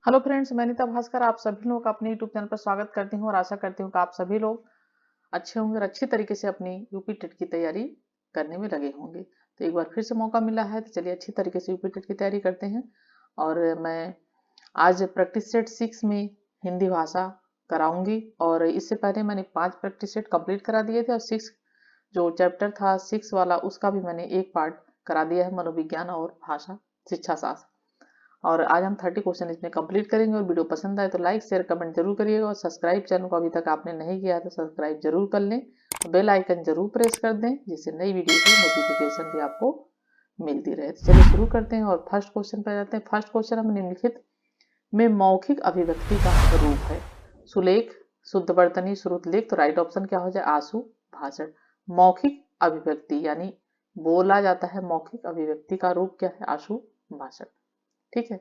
Hello friends, मैं नीता भास्कर आप सभी लोग का अपने यूट्यूब चैनल पर स्वागत करती हूँ और आशा करती हूँ कि आप सभी लोग अच्छे होंगे और अच्छी तरीके से अपनी यूपी टेट की तैयारी करने में लगे होंगे। तो एक बार फिर से मौका मिला है तो चलिए अच्छी तरीके से यूपी टेट की तैयारी करते हैं। और मैं आज प्रैक्टिस सेट 6 में हिंदी भाषा कराऊंगी और इससे पहले मैंने 5 प्रैक्टिस सेट कंप्लीट करा दिए थे और 6 जो चैप्टर था 6 वाला उसका भी मैंने एक पार्ट करा दिया है, मनोविज्ञान और भाषा शिक्षा शास्त्र। और आज हम 30 क्वेश्चन इसमें कंप्लीट करेंगे। और वीडियो पसंद आए तो लाइक शेयर कमेंट जरूर करिएगा और सब्सक्राइब चैनल को अभी तक आपने नहीं किया है तो सब्सक्राइब जरूर कर लें और बेल आइकन जरूर प्रेस कर दें जिससे नई वीडियो की नोटिफिकेशन भी आपको मिलती रहे। तो चलिए शुरू करते हैं और फर्स्ट क्वेश्चन पे जाते हैं। फर्स्ट क्वेश्चन हम निम्नलिखित में मौखिक अभिव्यक्ति का रूप है। सुलेख, शुद्ध वर्तनी, श्रुतलेख। तो राइट ऑप्शन क्या हो जाए? आशु भाषण। मौखिक अभिव्यक्ति यानी बोला जाता है, मौखिक अभिव्यक्ति का रूप क्या है? आशु भाषण। ठीक है।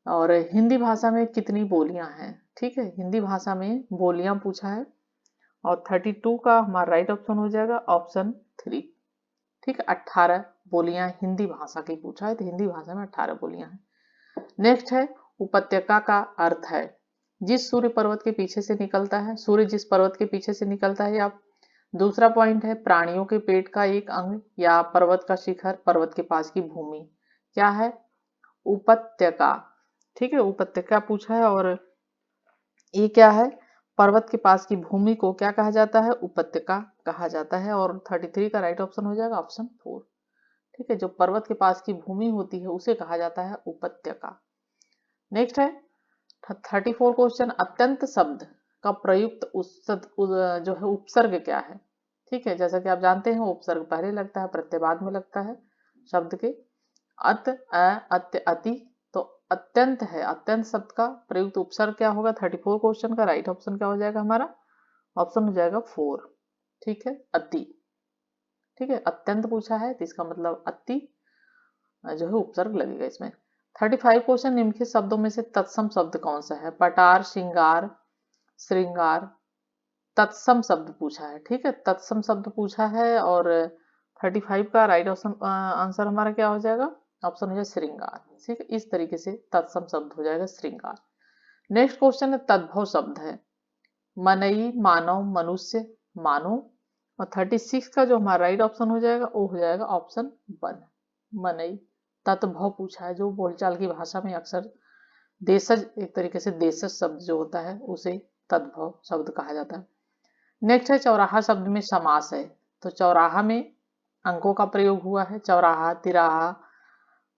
और हिंदी भाषा में कितनी बोलियां हैं? ठीक है, हिंदी भाषा में बोलियां पूछा है और 32 का हमारा राइट ऑप्शन हो जाएगा ऑप्शन 3। ठीक है, 18 बोलियां हिंदी भाषा की पूछा है तो हिंदी भाषा में 18 बोलियां हैं। नेक्स्ट है उपत्यका का अर्थ है जिस सूर्य पर्वत के पीछे से निकलता है। सूर्य जिस पर्वत के पीछे से निकलता है। आप दूसरा पॉइंट है प्राणियों के पेट का एक अंग या पर्वत का शिखर, पर्वत के पास की भूमि क्या है? उपत्यका। ठीक है, उपत्यका पूछा है और ये क्या है? पर्वत के पास की भूमि को क्या कहा जाता है? उपत्यका कहा जाता है। और 33 का राइट ऑप्शन हो जाएगा ऑप्शन 4। ठीक है, जो पर्वत के पास की भूमि होती है उसे कहा जाता है उपत्यका। नेक्स्ट है 34 क्वेश्चन, अत्यंत शब्द का प्रयुक्त जो है उपसर्ग क्या है? ठीक है, जैसा कि आप जानते हैं उपसर्ग पहले लगता है, प्रत्यय बाद में लगता है शब्द के। अत, अत्य, अति। तो अत्यंत है, अत्यंत शब्द का प्रयुक्त उपसर्ग क्या होगा? 34 क्वेश्चन का राइट ऑप्शन क्या हो जाएगा? हमारा ऑप्शन हो जाएगा 4। ठीक है, अति। ठीक है, अत्यंत पूछा है तो इसका मतलब अति जो है उपसर्ग लगेगा इसमें। 35 क्वेश्चन, निम्नलिखित शब्दों में से तत्सम शब्द कौन सा है? पटार, श्रृंगार, श्रृंगार। तत्सम शब्द पूछा है। ठीक है, तत्सम शब्द पूछा है और 35 का राइट ऑप्शन आंसर हमारा क्या हो जाएगा? ऑप्शन हो जाए श्रृंगार। ठीक है, इस तरीके से तत्सम शब्द हो जाएगा श्रृंगार। नेक्स्ट क्वेश्चन है तद्भव शब्द है मनई, मानव, मनुष्य, मानो। और 36 का जो हमारा राइट ऑप्शन हो जाएगा वो हो जाएगा ऑप्शन 1 मनई। तत्भव पूछा है जो बोलचाल की भाषा में अक्सर देशज, एक तरीके से देशज शब्द जो होता है उसे तद्भव शब्द कहा जाता है। नेक्स्ट है चौराहा शब्द में समास है। तो चौराहा में अंकों का प्रयोग हुआ है। चौराहा, तिराहा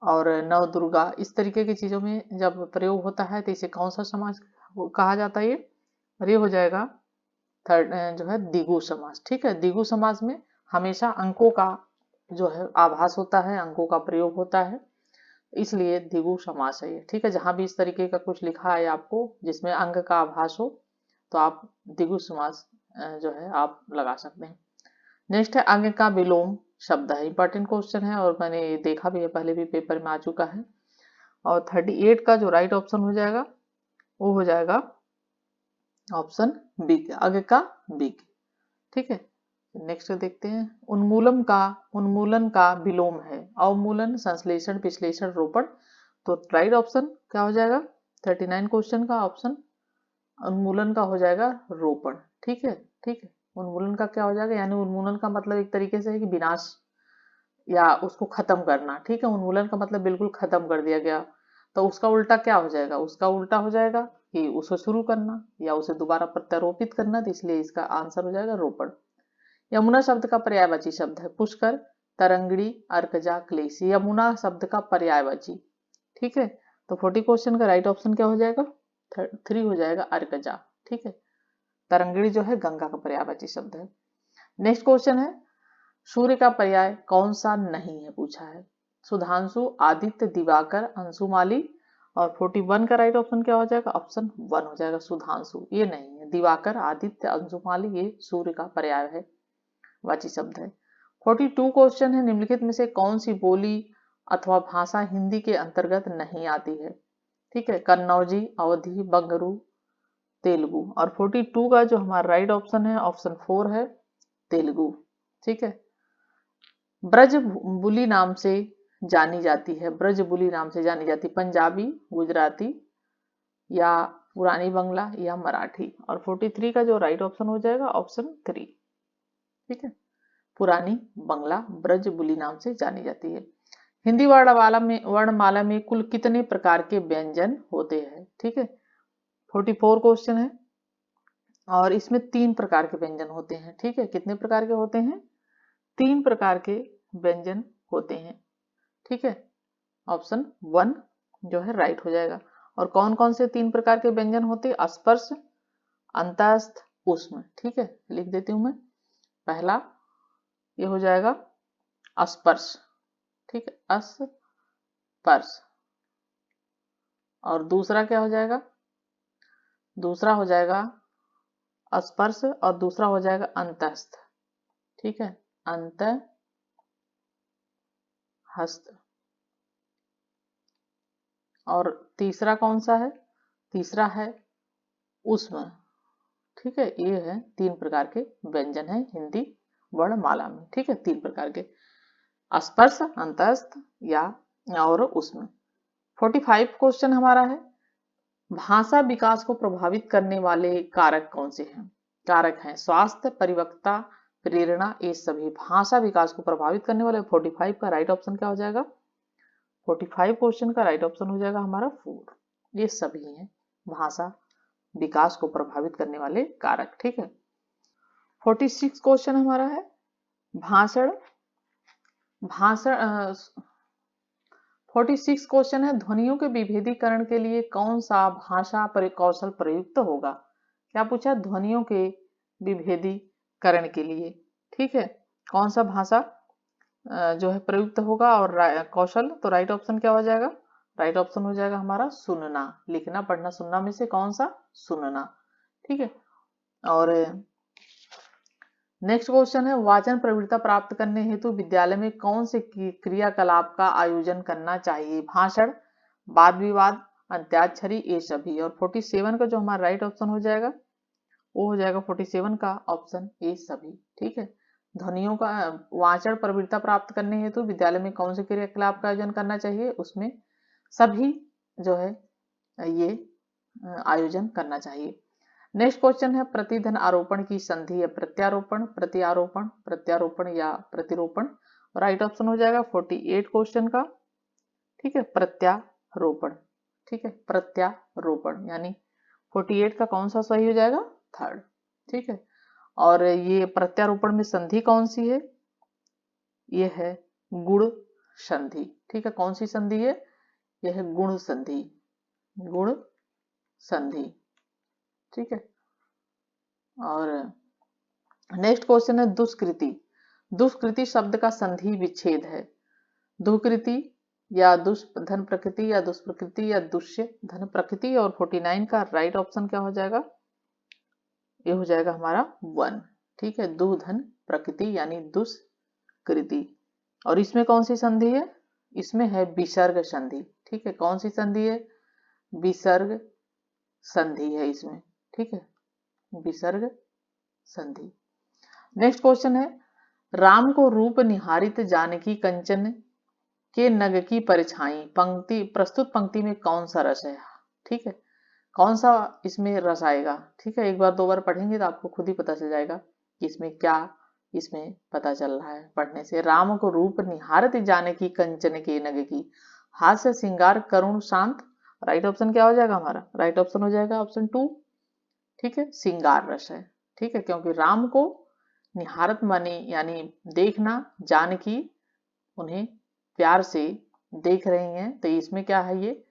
और नवदुर्गा इस तरीके की चीजों में जब प्रयोग होता है तो इसे कौन सा समास कहा जाता है? ये और ये हो जाएगा थर्ड जो है द्विगु समास। ठीक है, द्विगु समास में हमेशा अंकों का जो है आभास होता है, अंकों का प्रयोग होता है, इसलिए द्विगु समास है ये। ठीक है, जहां भी इस तरीके का कुछ लिखा है आपको जिसमें अंक का आभास हो तो आप द्विगु समास जो है आप लगा सकते हैं। नेक्स्ट है आगे का विलोम शब्द है। इंपॉर्टेंट क्वेश्चन है और मैंने देखा भी है, पहले भी पेपर में आ चुका है। और 38 का जो राइट ऑप्शन हो जाएगा वो हो जाएगा ऑप्शन बी, आगे का बी। ठीक है, नेक्स्ट देखते हैं उन्मूलन का विलोम है अवमूलन, संश्लेषण, विश्लेषण, रोपण। तो राइट ऑप्शन क्या हो जाएगा? 39 क्वेश्चन का ऑप्शन उन्मूलन का हो जाएगा रोपण। ठीक है, ठीक है, उन्मूलन का क्या हो जाएगा? यानी उन्मूलन का मतलब एक तरीके से है कि विनाश या उसको खत्म करना। ठीक है, उन्मूलन का मतलब बिल्कुल खत्म कर दिया गया। तो उसका उल्टा क्या हो जाएगा? उसका उल्टा हो जाएगा कि उसे शुरू करना या उसे दोबारा प्रत्यारोपित करना। तो इसलिए इसका आंसर हो जाएगा रोपण। यमुना शब्द का पर्यायवाची शब्द है पुष्कर, तरंगड़ी, अर्कजा, क्लेशी। यमुना शब्द का पर्यायवाची। ठीक है, तो 40 क्वेश्चन का राइट ऑप्शन क्या हो जाएगा? 3 हो जाएगा अर्कजा। ठीक है, तरंगड़ी जो है गंगा का पर्यायवाची शब्द है। नेक्स्ट क्वेश्चन है सूर्य का पर्याय कौन सा नहीं है पूछा है। सुधांशु, आदित्य, दिवाकर, अंशुमाली। और 41 का राइट ऑप्शन क्या हो जाएगा? ऑप्शन 1 हो जाएगा सुधांशु। ये नहीं है, दिवाकर, आदित्य, अंशुमाली ये सूर्य का पर्याय है, वाची शब्द है। 42 क्वेश्चन है निम्नलिखित में से कौन सी बोली अथवा भाषा हिंदी के अंतर्गत नहीं आती है? ठीक है, कन्नौजी, अवधी, बंगरू, तेलुगु। और 42 का जो हमारा राइट ऑप्शन है ऑप्शन 4 है तेलुगु। ठीक है, ब्रज बुली नाम से जानी जाती है, ब्रजबुली नाम से जानी जाती, पंजाबी, गुजराती या पुरानी बंगला या मराठी। और 43 का जो राइट ऑप्शन हो जाएगा ऑप्शन 3, ठीक है, पुरानी बंगला ब्रजबुली नाम से जानी जाती है। हिंदी वर्णमाला में कुल कितने प्रकार के व्यंजन होते हैं, ठीक है, 44 क्वेश्चन है और इसमें 3 प्रकार के व्यंजन होते हैं, ठीक है, कितने प्रकार के होते हैं, 3 प्रकार के व्यंजन होते हैं, ठीक है, ऑप्शन 1 जो है राइट हो जाएगा। और कौन कौन से 3 प्रकार के व्यंजन होते हैं, स्पर्श, अंतस्थ, ऊष्म, ठीक है, लिख देती हूं मैं। पहला ये हो जाएगा स्पर्श, ठीक है, स्पर्श। और दूसरा क्या हो जाएगा, दूसरा हो जाएगा स्पर्श और दूसरा हो जाएगा अंतस्थ, ठीक है, अंतहस्त। और तीसरा कौन सा है, तीसरा है ऊष्म, ठीक है, ये है 3 प्रकार के व्यंजन है हिंदी वर्णमाला में, ठीक है, 3 प्रकार के, स्पर्श, अंतस्थ या और ऊष्म। 45 क्वेश्चन हमारा है, भाषा विकास को प्रभावित करने वाले कारक कौन से हैं, कारक हैं स्वास्थ्य, परिपक्वता, प्रेरणा, ये सभी भाषा विकास को प्रभावित करने वाले। 45 का राइट ऑप्शन क्या हो जाएगा, 45 क्वेश्चन का राइट ऑप्शन हो जाएगा हमारा 4, ये सभी हैं भाषा विकास को प्रभावित करने वाले कारक, ठीक है। 46 क्वेश्चन हमारा है, भाषण भाषण 46 क्वेश्चन है, ध्वनियों के विभेदीकरण के लिए कौन सा भाषा कौशल प्रयुक्त होगा, क्या पूछा, ध्वनियों के विभेदीकरण के लिए, ठीक है, कौन सा भाषा जो है प्रयुक्त होगा और कौशल, तो राइट ऑप्शन क्या हो जाएगा, राइट ऑप्शन हो जाएगा हमारा सुनना, लिखना पढ़ना सुनना में से कौन सा, सुनना, ठीक है। और नेक्स्ट क्वेश्चन है, वाचन प्रवृत्ति प्राप्त करने हेतु विद्यालय में कौन से क्रियाकलाप का आयोजन करना चाहिए, भाषण, वाद विवाद, अंत्याक्षरी, ये सभी। और 47 का जो हमारा राइट ऑप्शन हो जाएगा वो हो जाएगा 47 का ऑप्शन ये सभी, ठीक है। ध्वनियों का वाचन प्रवृत्ति प्राप्त करने हेतु विद्यालय में कौन से क्रियाकलाप का आयोजन करना चाहिए, उसमें सभी जो है ये आयोजन करना चाहिए। नेक्स्ट क्वेश्चन है, प्रतिधन आरोपण की संधि है प्रत्यारोपण, प्रत्यारोपण, प्रत्यारोपण या प्रतिरोपण। राइट ऑप्शन हो जाएगा 48 क्वेश्चन का, ठीक है, प्रत्यारोपण, ठीक है, प्रत्यारोपण यानी 48 का कौन सा सही हो जाएगा, 3rd, ठीक है। और ये प्रत्यारोपण में संधि कौन सी है, ये है गुण संधि, ठीक है, कौन सी संधि है, यह है गुण संधि, गुण संधि, ठीक है। और नेक्स्ट क्वेश्चन है, दुष्कृति, दुष्कृति शब्द का संधि विच्छेद है, दुष्कृति या दुष्धन प्रकृति या दुष्प्रकृति या दुष्य धन प्रकृति। और 49 का राइट ऑप्शन क्या हो जाएगा, ये हो जाएगा हमारा 1, ठीक है, दुधन प्रकृति यानी दुष्कृति। और इसमें कौन सी संधि है, इसमें है विसर्ग संधि, ठीक है, कौन सी संधि है, विसर्ग संधि है इसमें, ठीक है, विसर्ग संधि। नेक्स्ट क्वेश्चन है, राम को रूप निहारित जानकी कंचन के नग की परछाई, पंक्ति प्रस्तुत पंक्ति में कौन सा रस है, ठीक है, कौन सा इसमें रस आएगा, ठीक है, एक बार 2 बार पढ़ेंगे तो आपको खुद ही पता चल जाएगा कि इसमें क्या, इसमें पता चल रहा है पढ़ने से। राम को रूप निहारत जानकी कंचन के नग की, हास्य श्रृंगार करुण शांत। राइट ऑप्शन क्या हो जाएगा हमारा, राइट ऑप्शन हो जाएगा ऑप्शन 2, ठीक है, श्रृंगार रस है, ठीक है, क्योंकि राम को निहारत माने यानी देखना, जानकी उन्हें प्यार से देख रही हैं, तो इसमें क्या है, ये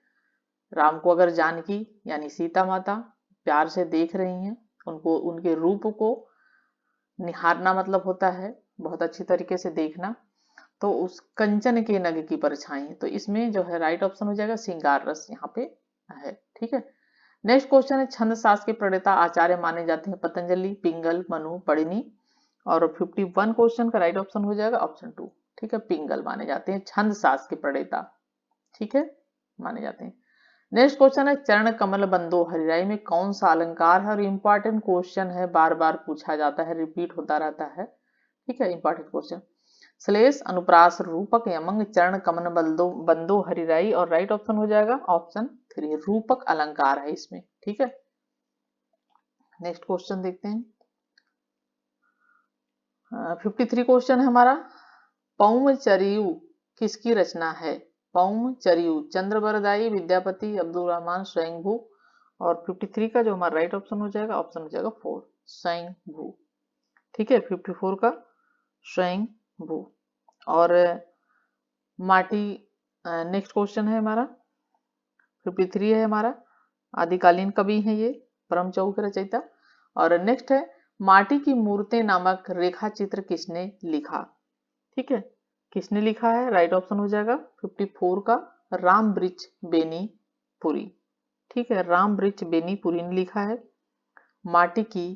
राम को अगर जानकी यानी सीता माता प्यार से देख रही हैं, उनको उनके रूप को निहारना मतलब होता है बहुत अच्छी तरीके से देखना, तो उस कंचन के नग की परछाई, तो इसमें जो है राइट ऑप्शन हो जाएगा श्रृंगार रस यहाँ पे है, ठीक है। नेक्स्ट क्वेश्चन है, छंद शास्त्र के प्रणेता आचार्य माने जाते हैं पतंजलि, पिंगल, मनु, पढ़िनी। और 51 क्वेश्चन का राइट ऑप्शन हो जाएगा ऑप्शन 2, ठीक है, पिंगल माने जाते हैं छंद शास्त्र के प्रणेता, ठीक है, माने जाते हैं। नेक्स्ट क्वेश्चन है, चरण कमल बंदो हरिराई में कौन सा अलंकार है, और इंपॉर्टेंट क्वेश्चन है, बार बार पूछा जाता है, रिपीट होता रहता है, ठीक है, इंपॉर्टेंट क्वेश्चन। श्लेष, अनुप्रास, रूपक, यमंग, चरण, कमन, बंदो, हरिराई। और राइट ऑप्शन हो जाएगा ऑप्शन 3, रूपक अलंकार है इसमें। ठीक है, नेक्स्ट क्वेश्चन देखते हैं। 53 क्वेश्चन है हमारा। पौमचरियु किसकी रचना है? पौमचरियु चंद्रवरदाई, विद्यापति, अब्दुल रहमान, स्वयंभू। और 53 का जो हमारा राइट ऑप्शन हो जाएगा ऑप्शन हो जाएगा 4, स्वयंभू। ठीक है, 54 का स्वयंभू। और माटी, नेक्स्ट क्वेश्चन है हमारा 53 है हमारा। आदिकालीन कवि हैं ये, परम चौक के रचयिता। और नेक्स्ट है माटी की मूर्तें नामक रेखा चित्र किसने लिखा? ठीक है, किसने लिखा है? राइट ऑप्शन हो जाएगा 54 का राम वृक्ष बेनीपुरी। ठीक है, राम वृक्ष बेनीपुरी ने लिखा है माटी की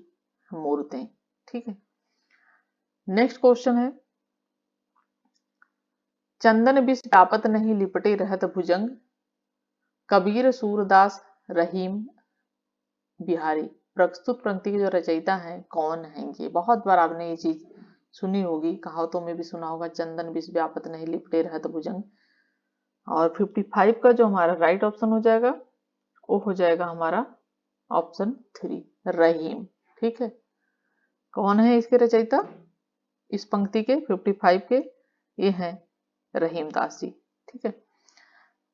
मूर्तें। ठीक है, नेक्स्ट क्वेश्चन है चंदन विष व्यापत नहीं लिपटे रहत भुजंग, कबीर सूरदास रहीम बिहारी। प्रस्तुत पंक्ति के जो रचयिता हैं कौन हैं ये? बहुत बार आपने ये चीज सुनी होगी, कहावतों में भी सुना होगा, चंदन विष व्यापत नहीं लिपटे रहत भुजंग। और 55 का जो हमारा राइट ऑप्शन हो जाएगा वो हो जाएगा हमारा ऑप्शन 3, रहीम। ठीक है, कौन है इसके रचयिता इस पंक्ति के 55 के? ये हैं रहीम दास जी। ठीक है,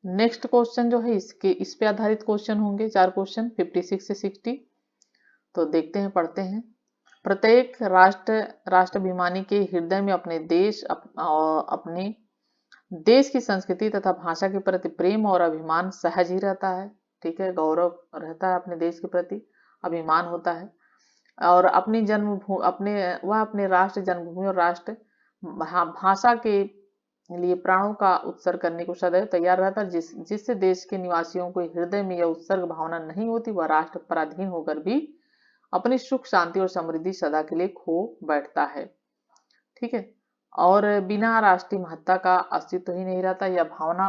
नेक्स्ट क्वेश्चन जो है इस पे आधारित क्वेश्चन होंगे, 4 क्वेश्चन 56 से 60। तो देखते हैं, पढ़ते हैं। प्रत्येक राष्ट्राभिमानी के हृदय में अपने देश की संस्कृति तथा भाषा के प्रति प्रेम और अभिमान सहज ही रहता है। ठीक है, गौरव रहता है अपने देश के प्रति, अभिमान होता है। और अपनी वह अपने राष्ट्र जन्मभूमि और राष्ट्र भाषा के लिए प्राणों का उत्सर्ग करने को सदैव तैयार रहता है। जिससे देश के निवासियों को हृदय में यह उत्सर्ग भावना नहीं होती, वह राष्ट्र पराधीन होकर भी अपनी सुख, शांति और समृद्धि सदा के लिए खो बैठता है। ठीक है, और बिना राष्ट्रीय महत्ता का अस्तित्व ही नहीं रहता। यह भावना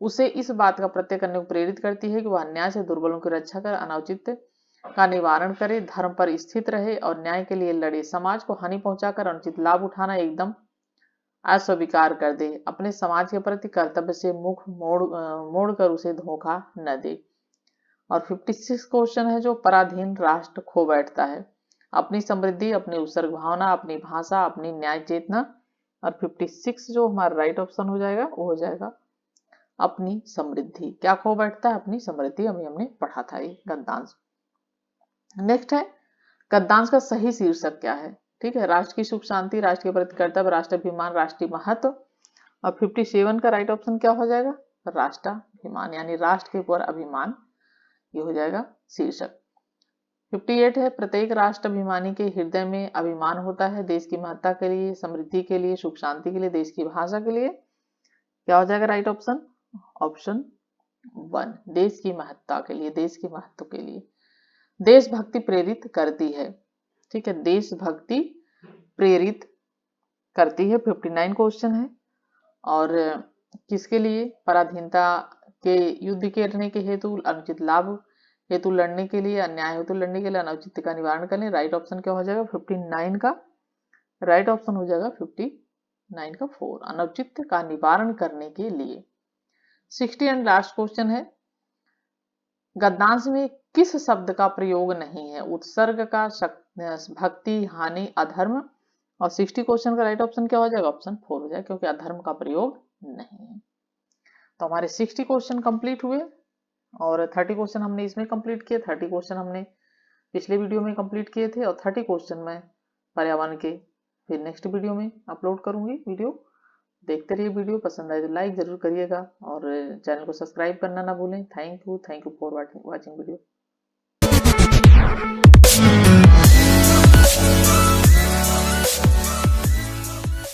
उसे इस बात का प्रत्यय करने को प्रेरित करती है कि वह अन्याय से दुर्बलों की रक्षा कर, अनौचित्य का निवारण करे, धर्म पर स्थित रहे और न्याय के लिए लड़े, समाज को हानि पहुंचाकर अनुचित लाभ उठाना एकदम अस्वीकार कर दे, अपने समाज के प्रति कर्तव्य से मुख मोड़ कर उसे धोखा न दे। और 56 क्वेश्चन है जो पराधीन राष्ट्र खो बैठता है अपनी समृद्धि, अपनी उत्सर्ग भावना, अपनी भाषा, अपनी न्याय चेतना। और 56 जो हमारा राइट ऑप्शन हो जाएगा वो हो जाएगा अपनी समृद्धि। क्या खो बैठता है? अपनी समृद्धि। अभी हमने पढ़ा था ये गद्यांश। नेक्स्ट है गद्यांश का सही शीर्षक क्या है? ठीक है, राष्ट्र की सुख शांति, राष्ट्र के प्रति कर्तव्य, राष्ट्राभिमान, राष्ट्रीय महत्व। और 57 का राइट ऑप्शन क्या हो जाएगा? राष्ट्राभिमान, यानी राष्ट्र के ऊपर अभिमान, ये हो जाएगा शीर्षक। 58 है प्रत्येक राष्ट्राभिमानी के हृदय में अभिमान होता है देश की महत्ता के लिए, समृद्धि के लिए, सुख शांति के लिए, देश की भाषा के लिए। क्या हो जाएगा राइट ऑप्शन? ऑप्शन 1, देश की महत्ता के लिए, देश के महत्व के लिए। देशभक्ति प्रेरित करती है। ठीक है, देशभक्ति प्रेरित करती है। 59 क्वेश्चन है और किसके लिए? पराधीनता के युद्ध करने के हेतु, अनुचित लाभ हेतु लड़ने के लिए, अन्याय हेतु लड़ने के लिए, अनौचित्य का निवारण करने। राइट ऑप्शन क्या हो जाएगा? 59 का राइट ऑप्शन हो जाएगा 59 का 4, अनौचित्य का निवारण करने के लिए। 60 एंड लास्ट क्वेश्चन है गद्यांश में किस शब्द का प्रयोग नहीं है? उत्सर्ग का, भक्ति, हानि, अधर्म। और 60 क्वेश्चन का राइट ऑप्शन क्या हो जाएगा? ऑप्शन 4 हो जाएगा, क्योंकि अधर्म का प्रयोग नहीं है। तो हमारे 60 क्वेश्चन कंप्लीट हुए और 30 क्वेश्चन हमने इसमें कंप्लीट किए। 30 क्वेश्चन हमने पिछले वीडियो में कंप्लीट किए थे और 30 क्वेश्चन मैं पर्यावरण के फिर नेक्स्ट वीडियो में अपलोड करूंगी वीडियो। देखते रहिए वीडियो, पसंद आए तो लाइक जरूर करिएगा और चैनल को सब्सक्राइब करना ना भूलें। Thank you for watching video.